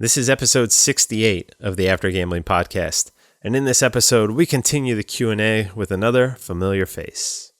This is episode 68 of the After Gambling podcast, and in this episode, we continue the Q&A with another familiar face.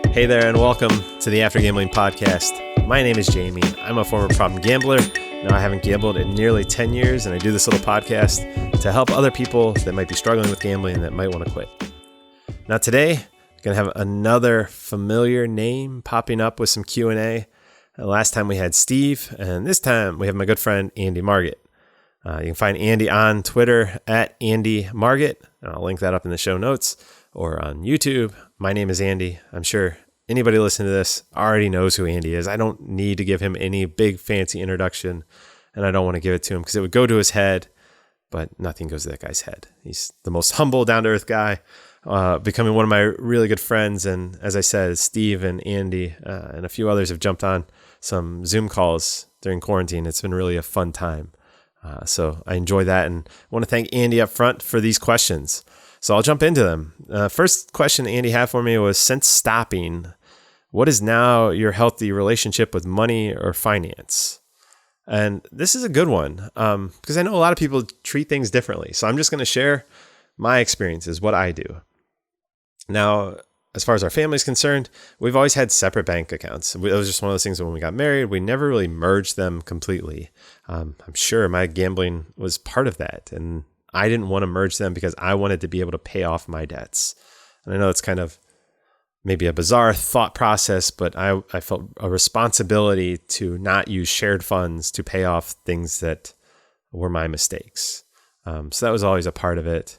Hey there, and welcome to the After Gambling podcast. My name is Jamie. I'm a former problem gambler. Now I haven't gambled in nearly 10 years, and I do this little podcast to help other people that might be struggling with gambling and that might want to quit. Now today, going to have another familiar name popping up with some Q&A. Last time we had Steve, and this time we have my good friend Andy Margett. You can find Andy on Twitter at Andy Margett, and I'll link that up in the show notes, or on YouTube. My name is Andy. I'm sure anybody listening to this already knows who Andy is. I don't need to give him any big fancy introduction, and I don't want to give it to him because it would go to his head, but nothing goes to that guy's head. He's the most humble, down-to-earth guy. Becoming one of my really good friends. And as I said, Steve and Andy and a few others have jumped on some Zoom calls during quarantine. It's been really a fun time. So I enjoy that. And I want to thank Andy up front for these questions. So I'll jump into them. First question Andy had for me was, since stopping, what is now your healthy relationship with money or finance? And this is a good one because I know a lot of people treat things differently. So I'm just going to share my experiences, what I do. Now, as far as our family is concerned, we've always had separate bank accounts. It was just one of those things that when we got married, we never really merged them completely. I'm sure my gambling was part of that. And I didn't want to merge them because I wanted to be able to pay off my debts. And I know it's kind of maybe a bizarre thought process, but I felt a responsibility to not use shared funds to pay off things that were my mistakes. So that was always a part of it.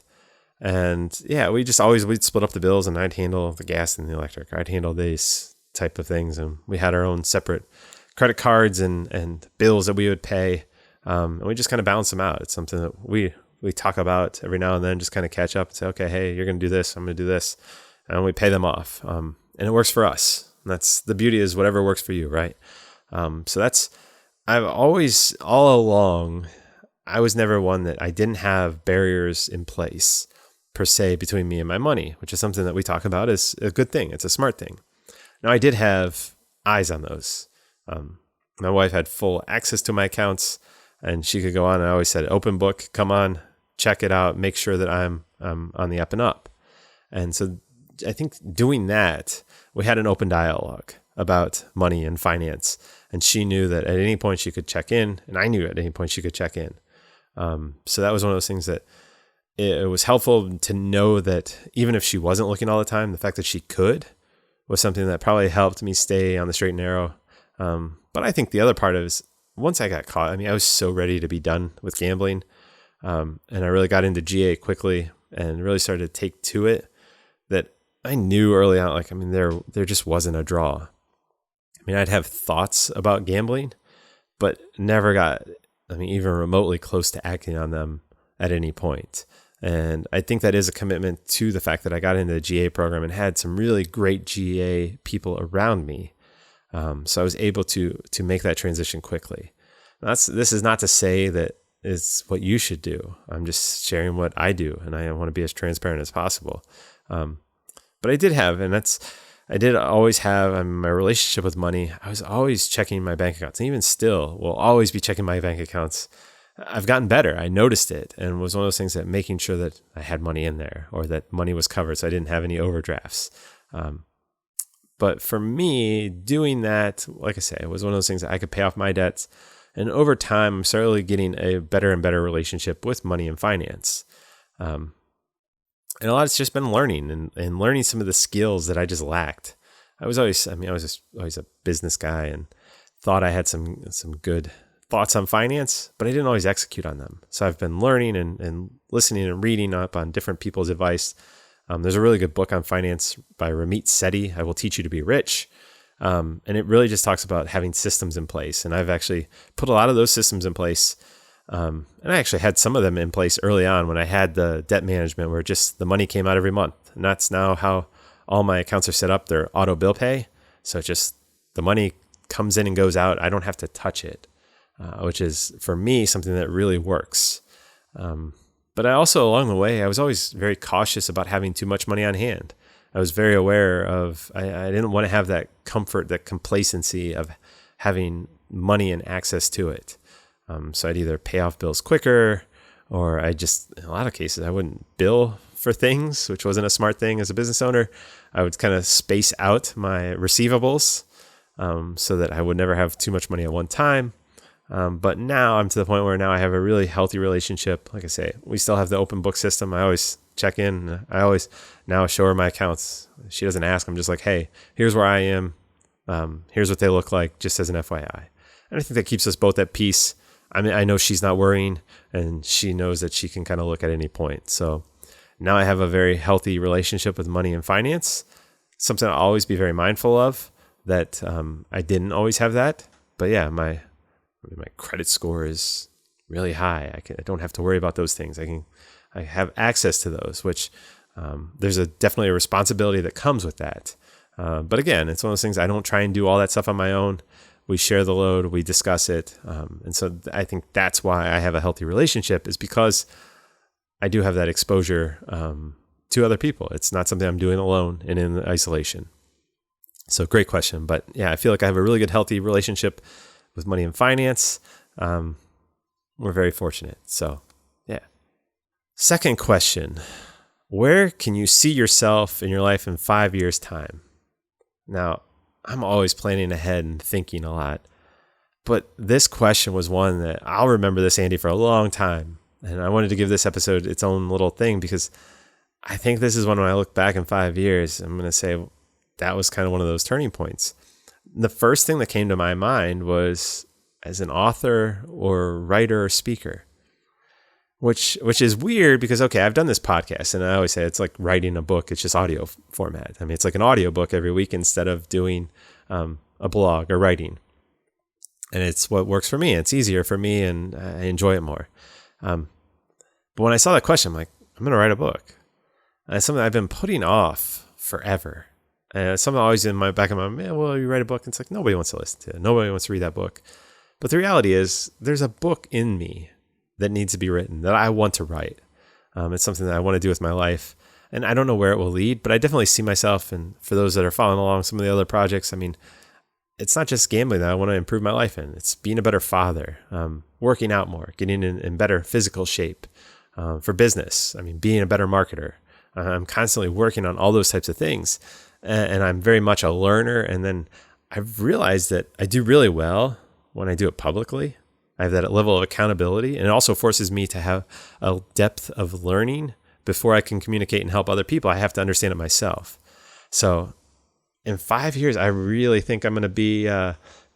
And yeah, we'd split up the bills, and I'd handle the gas and the electric. I'd handle these type of things. And we had our own separate credit cards and bills that we would pay. And we just kind of balance them out. It's something that we talk about every now and then, just kind of catch up and say, okay, hey, you're going to do this, I'm going to do this. And we pay them off. And it works for us. And that's the beauty, is whatever works for you, right? I've always, all along, I was never one that I didn't have barriers in place per se between me and my money, which is something that we talk about as a good thing. It's a smart thing. Now, I did have eyes on those. My wife had full access to my accounts, and she could go on, and I always said, open book, come on, check it out, make sure that I'm on the up and up. And so I think doing that, we had an open dialogue about money and finance, and she knew that at any point she could check in, and I knew at any point she could check in. So that was one of those things that it was helpful to know that even if she wasn't looking all the time, the fact that she could was something that probably helped me stay on the straight and narrow. But I think the other part is, once I got caught, I was so ready to be done with gambling. And I really got into GA quickly and really started to take to it, that I knew early on, there just wasn't a draw. I'd have thoughts about gambling, but never got, even remotely close to acting on them at any point. And I think that is a commitment to the fact that I got into the GA program and had some really great GA people around me. So I was able to make that transition quickly. This is not to say that it's what you should do. I'm just sharing what I do, and I want to be as transparent as possible. But I did have, I did always have my relationship with money. I was always checking my bank accounts, and even still will always be checking my bank accounts. I've gotten better. I noticed it, and was one of those things that making sure that I had money in there, or that money was covered so I didn't have any overdrafts. But for me, doing that, like I say, it was one of those things that I could pay off my debts. And over time, I'm certainly getting a better and better relationship with money and finance. And a lot has just been learning and learning some of the skills that I just lacked. I was always a business guy and thought I had some good thoughts on finance, but I didn't always execute on them. So I've been learning and listening and reading up on different people's advice. There's a really good book on finance by Ramit Sethi, I Will Teach You to Be Rich. And it really just talks about having systems in place. And I've actually put a lot of those systems in place. And I actually had some of them in place early on when I had the debt management, where just the money came out every month. And that's now how all my accounts are set up. They're auto bill pay. So just the money comes in and goes out. I don't have to touch it, which is, for me, something that really works. But I also, along the way, I was always very cautious about having too much money on hand. I was very aware of, I didn't want to have that comfort, that complacency of having money and access to it. So I'd either pay off bills quicker, or in a lot of cases, I wouldn't bill for things, which wasn't a smart thing as a business owner. I would kind of space out my receivables so that I would never have too much money at one time. But now I'm to the point where now I have a really healthy relationship. Like I say, we still have the open book system. I always check in. I always now show her my accounts. She doesn't ask. I'm just like, hey, here's where I am. Here's what they look like, just as an FYI. And I think that keeps us both at peace. I mean, I know she's not worrying, and she knows that she can kind of look at any point. So now I have a very healthy relationship with money and finance, something I'll always be very mindful of, that I didn't always have that. But yeah, my credit score is really high. I don't have to worry about those things. I have access to those, which there's definitely a responsibility that comes with that. But again, it's one of those things, I don't try and do all that stuff on my own. We share the load, we discuss it. And so I think that's why I have a healthy relationship, is because I do have that exposure to other people. It's not something I'm doing alone and in isolation. So great question. But yeah, I feel like I have a really good, healthy relationship with money and finance. We're very fortunate. So yeah. Second question, where can you see yourself in your life in 5 years' time? Now, I'm always planning ahead and thinking a lot, but this question was one that I'll remember this, Andy, for a long time. And I wanted to give this episode its own little thing, because I think this is when I look back in 5 years, I'm going to say that was kind of one of those turning points. The first thing that came to my mind was as an author or writer or speaker, which is weird because, okay, I've done this podcast, and I always say it's like writing a book. It's just audio format. I mean, it's like an audio book every week instead of doing a blog or writing. And it's what works for me. It's easier for me, and I enjoy it more. But when I saw that question, I'm like, I'm going to write a book. And it's something I've been putting off forever. And it's something always in my back of my mind, well, you write a book. And it's like, nobody wants to listen to it. Nobody wants to read that book. But the reality is, there's a book in me that needs to be written, that I want to write. It's something that I want to do with my life. And I don't know where it will lead, but I definitely see myself, and for those that are following along some of the other projects, I mean, it's not just gambling that I want to improve my life in. It's being a better father, working out more, getting in better physical shape, for business. I mean, being a better marketer. I'm constantly working on all those types of things. And I'm very much a learner. And then I've realized that I do really well when I do it publicly. I have that level of accountability, and it also forces me to have a depth of learning before I can communicate and help other people. I have to understand it myself. So in 5 years, I really think I'm going to be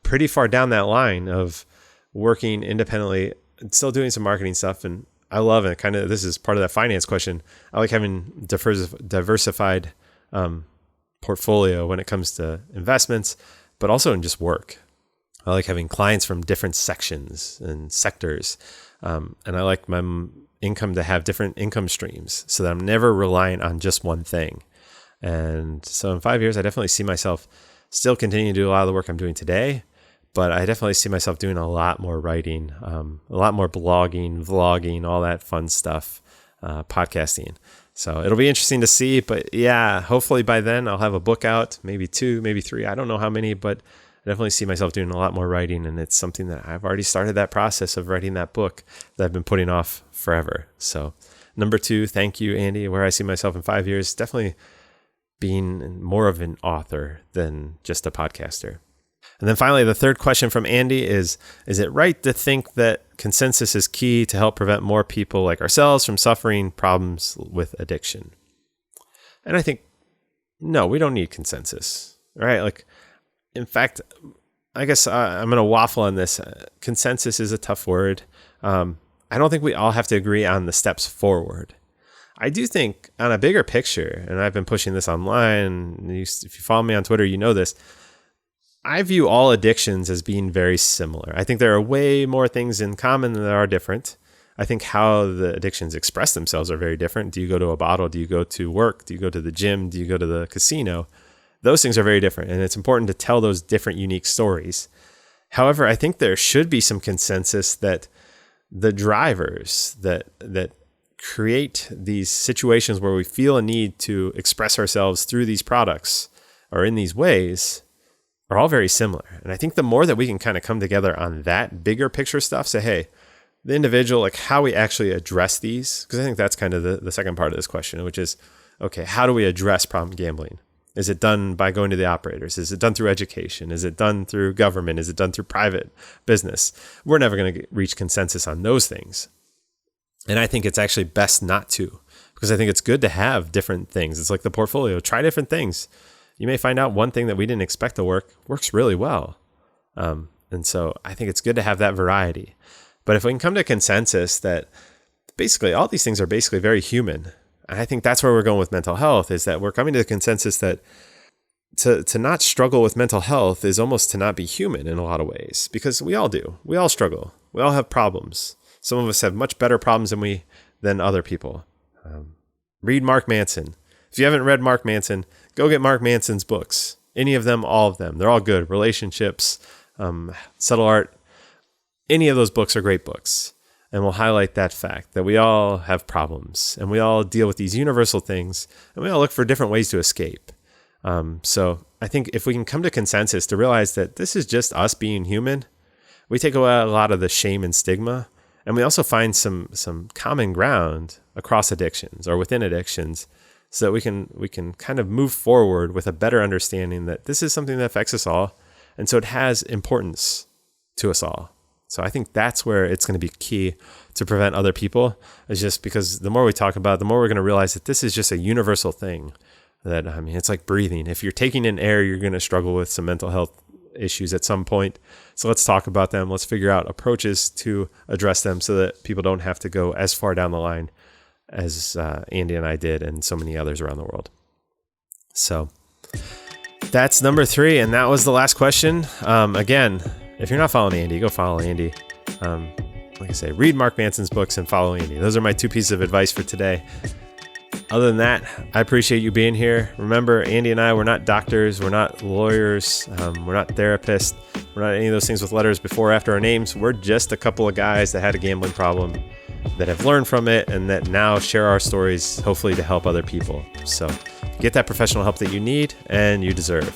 pretty far down that line of working independently and still doing some marketing stuff. And I love it. Kind of, this is part of that finance question. I like having diversified portfolio when it comes to investments, but also in just work. I like having clients from different sections and sectors. And I like my income to have different income streams so that I'm never reliant on just one thing. And so in 5 years, I definitely see myself still continuing to do a lot of the work I'm doing today, but I definitely see myself doing a lot more writing, a lot more blogging, vlogging, all that fun stuff, podcasting. So it'll be interesting to see, but yeah, hopefully by then I'll have a book out, maybe 2, maybe 3. I don't know how many, but I definitely see myself doing a lot more writing, and it's something that I've already started that process of writing that book that I've been putting off forever. So number 2, thank you, Andy. Where I see myself in 5 years, definitely being more of an author than just a podcaster. And then finally, the third question from Andy is it right to think that consensus is key to help prevent more people like ourselves from suffering problems with addiction? And I think, no, we don't need consensus, right? Like, in fact, I guess I'm going to waffle on this. Consensus is a tough word. I don't think we all have to agree on the steps forward. I do think on a bigger picture, and I've been pushing this online, if you follow me on Twitter, you know this, I view all addictions as being very similar. I think there are way more things in common than there are different. I think how the addictions express themselves are very different. Do you go to a bottle? Do you go to work? Do you go to the gym? Do you go to the casino? Those things are very different, and it's important to tell those different, unique stories. However, I think there should be some consensus that the drivers that create these situations where we feel a need to express ourselves through these products or in these ways are all very similar. And I think the more that we can kind of come together on that bigger picture stuff, say, hey, the individual, like how we actually address these, because I think that's kind of the second part of this question, which is, okay, how do we address problem gambling? Is it done by going to the operators? Is it done through education? Is it done through government? Is it done through private business? We're never going to reach consensus on those things. And I think it's actually best not to, because I think it's good to have different things. It's like the portfolio. Try different things. You may find out one thing that we didn't expect to works really well. And so I think it's good to have that variety. But if we can come to a consensus that basically all these things are basically very human, and I think that's where we're going with mental health, is that we're coming to the consensus that to not struggle with mental health is almost to not be human in a lot of ways, because we all do. We all struggle. We all have problems. Some of us have much better problems than other people. Read Mark Manson. If you haven't read Mark Manson, go get Mark Manson's books. Any of them, all of them. They're all good. Relationships, Subtle Art. Any of those books are great books. And we'll highlight that fact that we all have problems and we all deal with these universal things and we all look for different ways to escape. So I think if we can come to consensus to realize that this is just us being human, we take away a lot of the shame and stigma. And we also find some common ground across addictions or within addictions, so that we can kind of move forward with a better understanding that this is something that affects us all. And so it has importance to us all. So I think that's where it's going to be key to prevent other people, is just because the more we talk about it, the more we're going to realize that this is just a universal thing. That, I mean, it's like breathing. If you're taking in air, you're going to struggle with some mental health issues at some point. So let's talk about them. Let's figure out approaches to address them so that people don't have to go as far down the line as Andy and I did and so many others around the world. So that's number 3. And that was the last question. Again, if you're not following Andy, go follow Andy. Like I say, read Mark Manson's books and follow Andy. Those are my 2 pieces of advice for today. Other than that, I appreciate you being here. Remember, Andy and I, we're not doctors, we're not lawyers, we're not therapists, we're not any of those things with letters before or after our names. We're just a couple of guys that had a gambling problem, that have learned from it, and that now share our stories, hopefully to help other people. So get that professional help that you need and you deserve.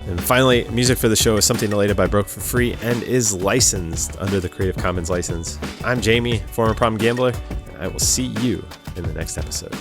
And finally, music for the show is something donated by Broke for Free and is licensed under the Creative Commons license. I'm Jamie, former problem gambler, and I will see you in the next episode.